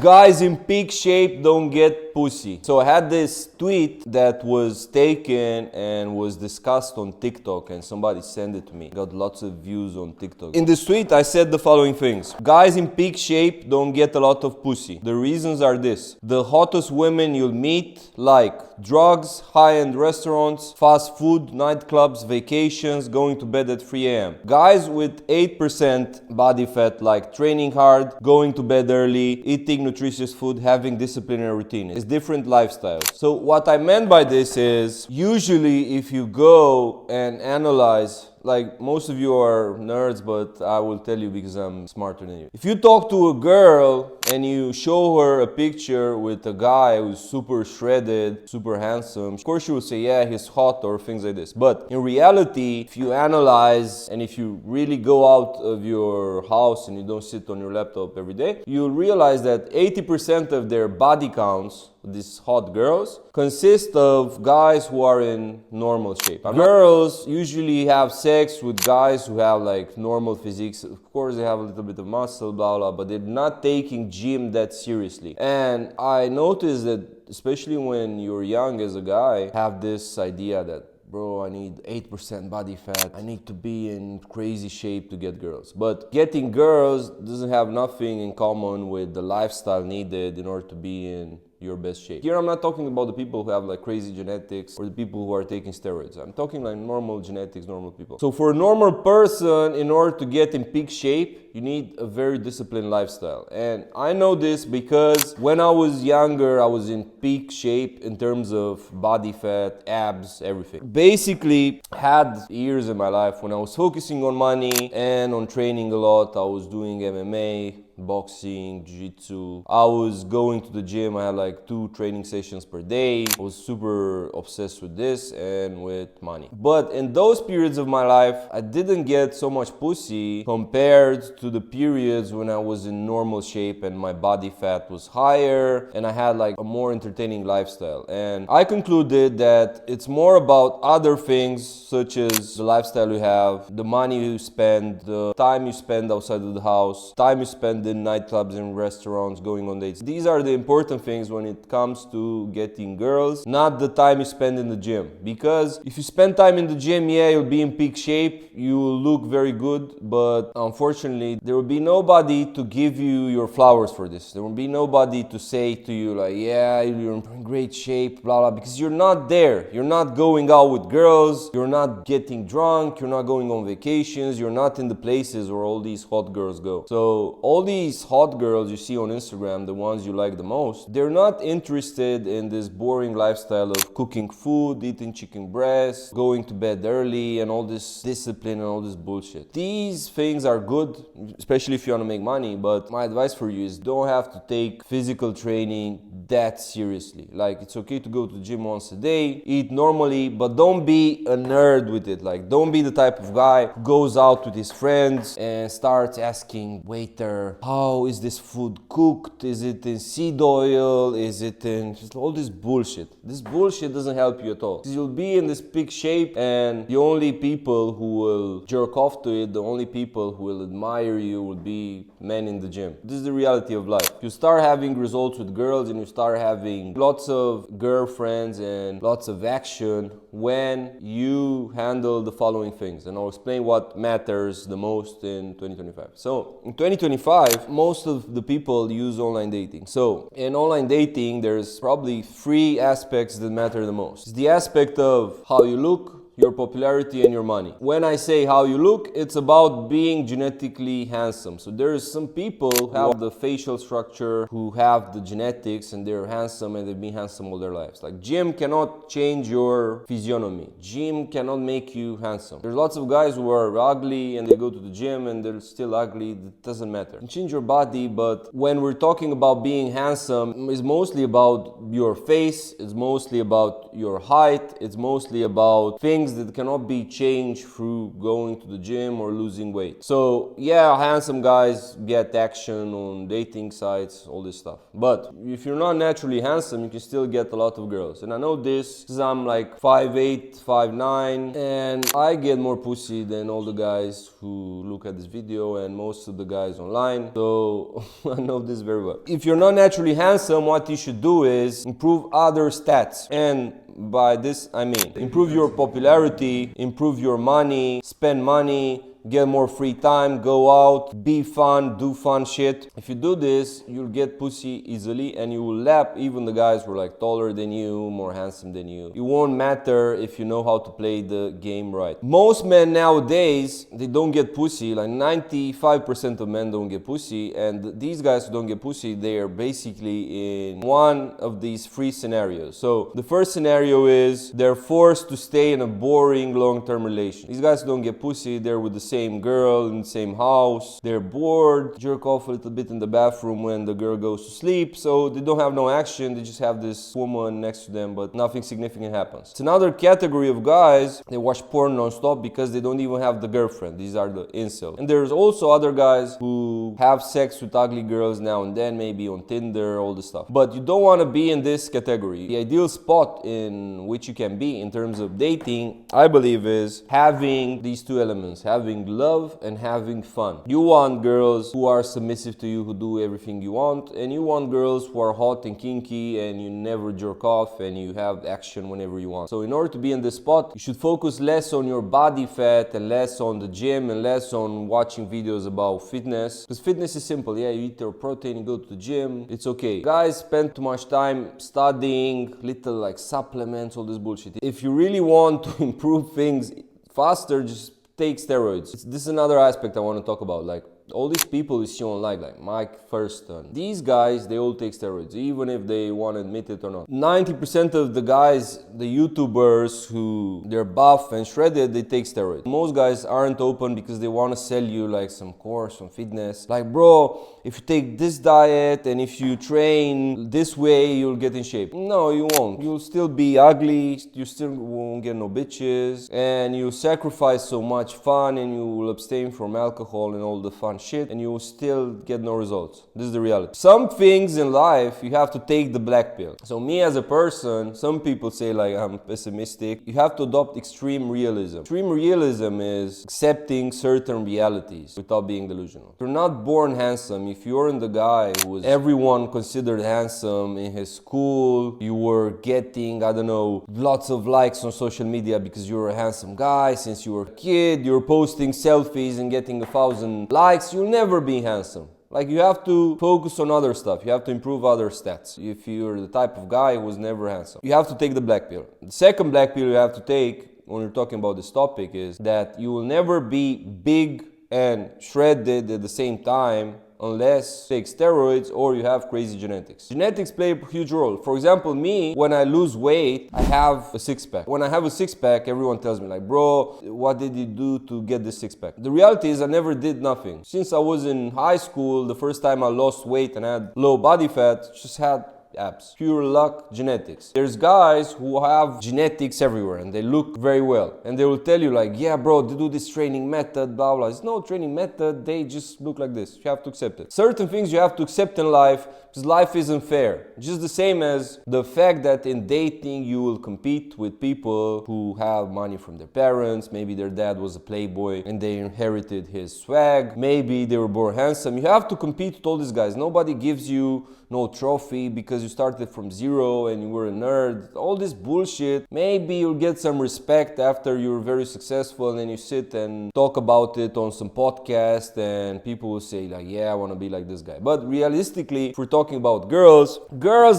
Guys in peak shape don't get pussy. So I had this tweet that was taken and was discussed on TikTok, and somebody sent it to me. Got lots of views on TikTok. In this tweet, I said the following things. Guys in peak shape don't get a lot of pussy. The reasons are this. The hottest women you'll meet like drugs, high-end restaurants, fast food, nightclubs, vacations, going to bed at 3 a.m. Guys with 8% body fat like training hard, going to bed early, eating nutritious food, having discipline and routine. It's different lifestyles. So what I meant by this is, usually if you go and analyze, like most of you are nerds, but I will tell you because I'm smarter than you. If you talk to a girl and you show her a picture with a guy who's super shredded, super handsome, of course she will say, yeah, he's hot or things like this. But in reality, if you analyze and if you really go out of your house and you don't sit on your laptop every day, you'll realize that 80% of their body counts, these hot girls, consist of guys who are in normal shape. Girls usually have sex with guys who have like normal physiques. Of course they have a little bit of muscle, blah blah, but they're not taking gym that seriously. And I noticed that especially when you're young as a guy, have this idea that, bro, I need 8% body fat. I need to be in crazy shape to get girls. But getting girls doesn't have nothing in common with the lifestyle needed in order to be in your best shape. Here I'm not talking about the people who have like crazy genetics or the people who are taking steroids. I'm talking like normal genetics, normal people. So for a normal person, in order to get in peak shape, you need a very disciplined lifestyle. And I know this because when I was younger, I was in peak shape in terms of body fat, abs, everything. Basically, had years in my life when I was focusing on money and on training a lot. I was doing MMA, boxing, jiu-jitsu. I was going to the gym. I had like 2 training sessions per day. I was super obsessed with this and with money. But in those periods of my life, I didn't get so much pussy compared to the periods when I was in normal shape and my body fat was higher and I had like a more entertaining lifestyle. And I concluded that it's more about other things such as the lifestyle you have, the money you spend, the time you spend outside of the house, time you spend in nightclubs and restaurants, going on dates. These are the important things when it comes to getting girls, not the time you spend in the gym. Because if you spend time in the gym, yeah, you'll be in peak shape, you will look very good, but unfortunately, there will be nobody to give you your flowers for this. There will be nobody to say to you like, yeah, you're in great shape, blah, blah, because you're not there. You're not going out with girls, you're not getting drunk, you're not going on vacations, you're not in the places where all these hot girls go. So all these hot girls you see on Instagram, the ones you like the most, they're not interested in this boring lifestyle of cooking food, eating chicken breast, going to bed early, and all this discipline and all this bullshit. These things are good, especially if you want to make money, but my advice for you is don't have to take physical training that seriously. Like, it's okay to go to the gym once a day, eat normally, but don't be a nerd with it. Like, don't be the type of guy who goes out with his friends and starts asking waiter, how is this food cooked? Is it in seed oil? Is it in just all this bullshit? This bullshit doesn't help you at all. Because you'll be in this peak shape and the only people who will jerk off to it, the only people who will admire you will be men in the gym. This is the reality of life. You start having results with girls and you start having lots of girlfriends and lots of action when you handle the following things. And I'll explain what matters the most in 2025. So in 2025, most of the people use online dating. So in online dating, there's probably 3 aspects that matter the most. It's the aspect of how you look, your popularity, and your money. When I say how you look, it's about being genetically handsome. So there's some people who have the facial structure, who have the genetics, and they're handsome and they've been handsome all their lives. Like, gym cannot change your physiognomy. Gym cannot make you handsome. There's lots of guys who are ugly and they go to the gym and they're still ugly. It doesn't matter. You can change your body, but when we're talking about being handsome, it's mostly about your face, it's mostly about your height, it's mostly about things things that cannot be changed through going to the gym or losing weight. So yeah, handsome guys get action on dating sites, all this stuff. But if you're not naturally handsome, you can still get a lot of girls. And I know this because I'm like 5'8", 5'9", and I get more pussy than all the guys who look at this video and most of the guys online. So I know this very well. If you're not naturally handsome, what you should do is improve other stats. And by this I mean improve your popularity, improve your money, spend money, get more free time, go out, be fun, do fun shit. If you do this, you'll get pussy easily and you will lap even the guys who are like taller than you, more handsome than you. It won't matter if you know how to play the game right. Most men nowadays, they don't get pussy. Like 95% of men don't get pussy, and these guys who don't get pussy, they are basically in one of these three scenarios. So the first scenario is they're forced to stay in a boring long-term relation. These guys who don't get pussy, they're with the same girl in the same house, they're bored, jerk off a little bit in the bathroom when the girl goes to sleep, so they don't have no action, they just have this woman next to them, but nothing significant happens. It's another category of guys, they watch porn non-stop because they don't even have the girlfriend. These are the incels. And there's also other guys who have sex with ugly girls now and then, maybe on Tinder, all this stuff. But you don't want to be in this category. The ideal spot in which you can be in terms of dating, I believe, is having these two elements, having love and having fun. You want girls who are submissive to you, who do everything you want, and you want girls who are hot and kinky and you never jerk off and you have action whenever you want. So in order to be in this spot, you should focus less on your body fat and less on the gym and less on watching videos about fitness, because fitness is simple. Yeah, you eat your protein, you go to the gym, it's okay. Guys spend too much time studying little like supplements, all this bullshit. If you really want to improve things faster, just take steroids. This is another aspect I want to talk about. Like all these people you see online, like Mike Thurston, these guys, they all take steroids, even if they want to admit it or not. 90% of the guys, the YouTubers who they're buff and shredded, they take steroids. Most guys aren't open because they want to sell you like some course on fitness. Like, bro, if you take this diet and if you train this way, you'll get in shape. No, you won't. You'll still be ugly, you still won't get no bitches, and you sacrifice so much fun and you will abstain from alcohol and all the fun shit, and you will still get no results. This is the reality. Some things in life you have to take the black pill. So me as a person, some people say like I'm pessimistic. You have to adopt extreme realism. Extreme realism is accepting certain realities without being delusional. You're not born handsome. If you're in the guy who was everyone considered handsome in his school, you were getting, I don't know, lots of likes on social media because you were a handsome guy since you were a kid, you're posting selfies and getting 1,000 likes, you'll never be handsome. Like, you have to focus on other stuff. You have to improve other stats. If you're the type of guy who was never handsome, you have to take the black pill. The second black pill you have to take when you're talking about this topic is that you will never be big and shredded at the same time unless you take steroids or you have crazy genetics. Genetics play a huge role. For example, me, when I lose weight, I have a six-pack. When I have a six-pack, everyone tells me like, bro, what did you do to get this six-pack? The reality is I never did nothing. Since I was in high school, the first time I lost weight and had low body fat, just had abs. Pure luck, genetics. There's guys who have genetics everywhere and they look very well. And they will tell you like, yeah bro, they do this training method, blah blah. It's no training method, they just look like this. You have to accept it. Certain things you have to accept in life because life isn't fair. Just the same as the fact that in dating you will compete with people who have money from their parents. Maybe their dad was a playboy and they inherited his swag. Maybe they were born handsome. You have to compete with all these guys. Nobody gives you no trophy because you started from zero and you were a nerd. All this bullshit. Maybe you'll get some respect after you're very successful and then you sit and talk about it on some podcast and people will say like, yeah, I want to be like this guy. But realistically, if we're talking about girls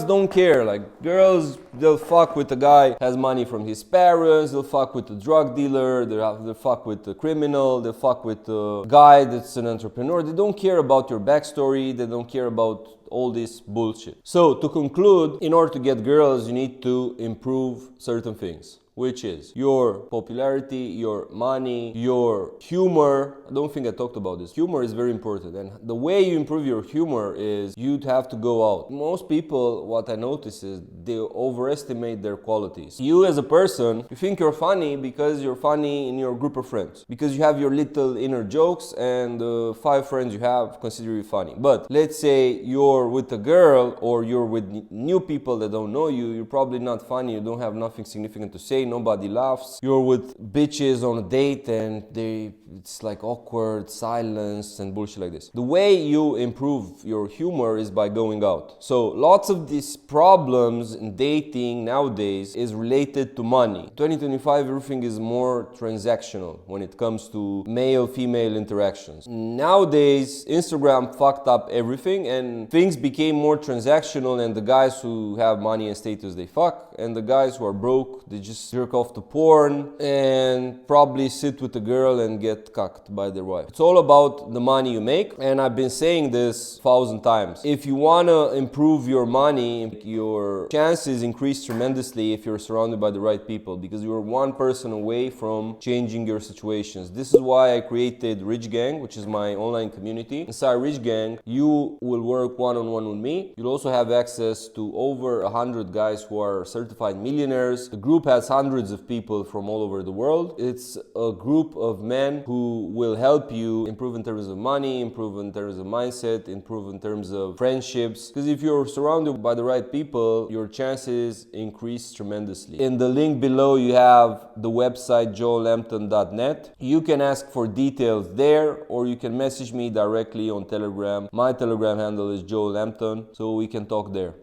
don't care. Like, girls, they'll fuck with a guy who has money from his parents, they'll fuck with a drug dealer, they'll fuck with a criminal, they'll fuck with a guy that's an entrepreneur. They don't care about your backstory, they don't care about all this bullshit. So to conclude, in order to get girls, you need to improve certain things. which is your popularity, your money, your humor. I don't think I talked about this. Humor is very important, and the way you improve your humor is you'd have to go out. Most people, what I notice is they overestimate their qualities. You as a person, you think you're funny because you're funny in your group of friends, because you have your little inner jokes and the 5 friends you have consider you funny. But let's say you're with a girl or you're with new people that don't know you, you're probably not funny, you don't have nothing significant to say, nobody laughs. You're with bitches on a date and it's like awkward silence and bullshit like this. The way you improve your humor is by going out. So lots of these problems in dating nowadays is related to money. 2025, everything is more transactional when it comes to male-female interactions. Nowadays, Instagram fucked up everything and things became more transactional, and the guys who have money and status, they fuck, and the guys who are broke, they just jerk off to porn and probably sit with a girl and get cucked by their wife. It's all about the money you make, and I've been saying this 1,000 times. If you want to improve your money, your chances increase tremendously if you're surrounded by the right people, because you're one person away from changing your situations. This is why I created Rich Gang, which is my online community. Inside Rich Gang, you will work one-on-one with me. You'll also have access to over 100 guys who are certified millionaires. The group has hundreds of people from all over the world. It's a group of men who will help you improve in terms of money, improve in terms of mindset, improve in terms of friendships. Because if you're surrounded by the right people, your chances increase tremendously. In the link below, you have the website joelampton.net. You can ask for details there, or you can message me directly on Telegram. My Telegram handle is Joe Lampton, so we can talk there.